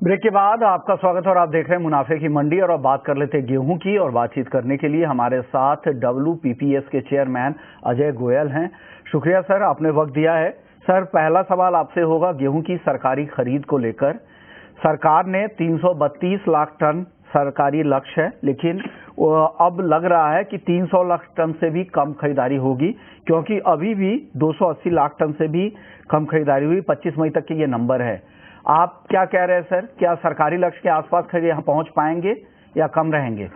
Break के बाद आपका स्वागत है और आप देख रहे हैं मुनाफे की मंडी। और अब बात कर लेते हैं गेहूं की। और बातचीत करने के लिए हमारे साथ WPPS के चेयरमैन अजय गोयल हैं। शुक्रिया सर, आपने वक्त दिया है। सर, पहला सवाल आपसे होगा गेहूं की सरकारी खरीद को लेकर। सरकार ने 332 लाख टन सरकारी लक्ष्य है, लेकिन अब लग रहा है कि 300 लाख टन से भी कम खरीदारी होगी, क्योंकि अभी भी 280 लाख टन से भी कम खरीदारी हुई। 25 मई तक के ये नंबर है। आप क्या कह रहे हैं सर, क्या सरकारी लक्ष्य के आसपास खरीद यहाँ पहुंच पाएंगे या कम रहेंगे?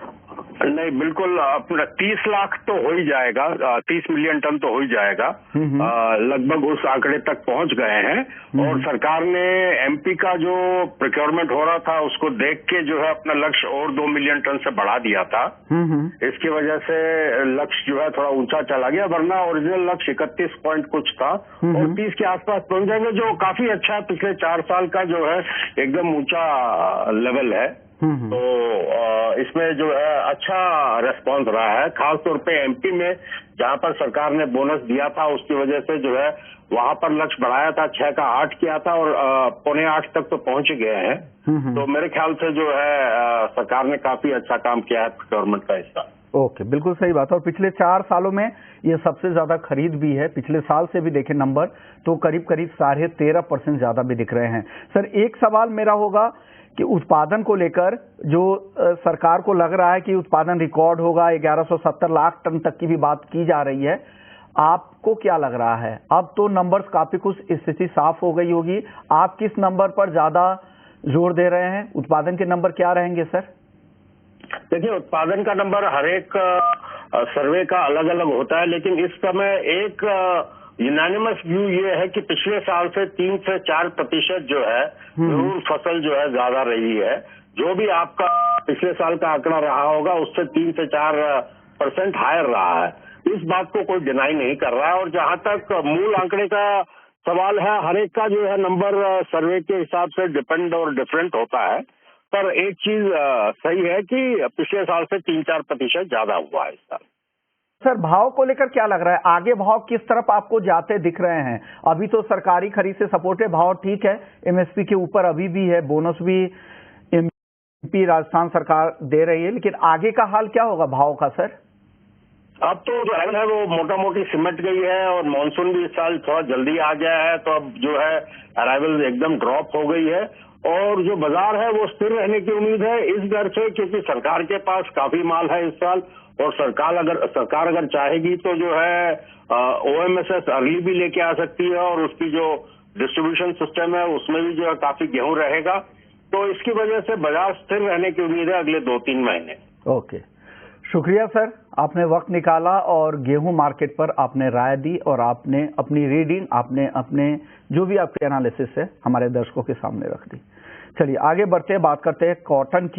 नहीं, बिल्कुल अपना 30 लाख तो हो ही जाएगा, 30 मिलियन टन तो हो ही जाएगा। लगभग उस आंकड़े तक पहुंच गए हैं। और सरकार ने MP का जो प्रोक्योरमेंट हो रहा था उसको देख के जो है अपना लक्ष्य और 2 मिलियन टन से बढ़ा दिया था। इसकी वजह से लक्ष्य जो है थोड़ा ऊंचा चला गया, वरना ओरिजिनल लक्ष्य 31 पॉइंट कुछ था और 30 के आसपास पहुंच जाएंगे, जो काफी अच्छा है। पिछले 4 साल का जो है एकदम ऊंचा लेवल है। तो इसमें जो है अच्छा रेस्पॉन्स रहा है, खासतौर पे MP में जहां पर सरकार ने बोनस दिया था उसकी वजह से जो है वहां पर लक्ष्य बढ़ाया था, 6 का 8 किया था और 7.25 तक तो पहुंच गए हैं। तो मेरे ख्याल से जो है सरकार ने काफी अच्छा काम किया है गवर्नमेंट का हिस्सा। ओके, बिल्कुल सही बात है। और पिछले 4 सालों में ये सबसे ज्यादा खरीद भी है। पिछले साल से भी देखें नंबर तो करीब 13.5% ज्यादा भी दिख रहे हैं। सर, एक सवाल मेरा होगा कि उत्पादन को लेकर जो सरकार को लग रहा है कि उत्पादन रिकॉर्ड होगा, 1170 लाख टन तक की भी बात की जा रही है। आपको क्या लग रहा है? अब तो नंबर्स काफी कुछ स्थिति साफ हो गई होगी। आप किस नंबर पर ज्यादा जोर दे रहे हैं? उत्पादन के नंबर क्या रहेंगे सर? देखिए, उत्पादन का नंबर हर एक सर्वे का अलग अलग होता है, लेकिन इस समय एक यूनानिमस व्यू ये है कि पिछले साल से 3 से 4% जो है जरूर फसल जो है ज्यादा रही है। जो भी आपका पिछले साल का आंकड़ा रहा होगा उससे 3 से 4% हायर रहा है। इस बात को कोई डिनाई नहीं कर रहा है। और जहां तक मूल आंकड़े का सवाल है, हर एक का जो है नंबर सर्वे के हिसाब से डिपेंड और डिफरेंट होता है। पर एक चीज सही है कि पिछले साल से 3-4% ज्यादा हुआ है इस साल। सर, भाव को लेकर क्या लग रहा है? आगे भाव किस तरफ आपको जाते दिख रहे हैं? अभी तो सरकारी खरीद से सपोर्टेड भाव ठीक है, MSP के ऊपर अभी भी है, बोनस भी MP राजस्थान सरकार दे रही है, लेकिन आगे का हाल क्या होगा भाव का सर? अब तो जो है वो मोटा मोटी सिमट गई है और मानसून भी इस साल थोड़ा जल्दी आ गया है, तो अब जो है अराइवल एकदम ड्रॉप हो गई है और जो बाजार है वो स्थिर रहने की उम्मीद है, इस डर से क्योंकि सरकार के पास काफी माल है इस साल। और सरकार अगर चाहेगी तो जो है OMSS अर्ली भी लेके आ सकती है और उसकी जो डिस्ट्रीब्यूशन सिस्टम है उसमें भी जो है काफी गेहूं रहेगा। तो इसकी वजह से बाजार स्थिर रहने की उम्मीद है अगले 2-3 महीने। ओके, शुक्रिया सर, आपने वक्त निकाला और गेहूं मार्केट पर आपने राय दी और आपने अपनी रीडिंग, आपने अपने जो भी आपके एनालिसिस है हमारे दर्शकों के सामने रख दी। चलिए आगे बढ़ते हैं, बात करते हैं कॉटन की।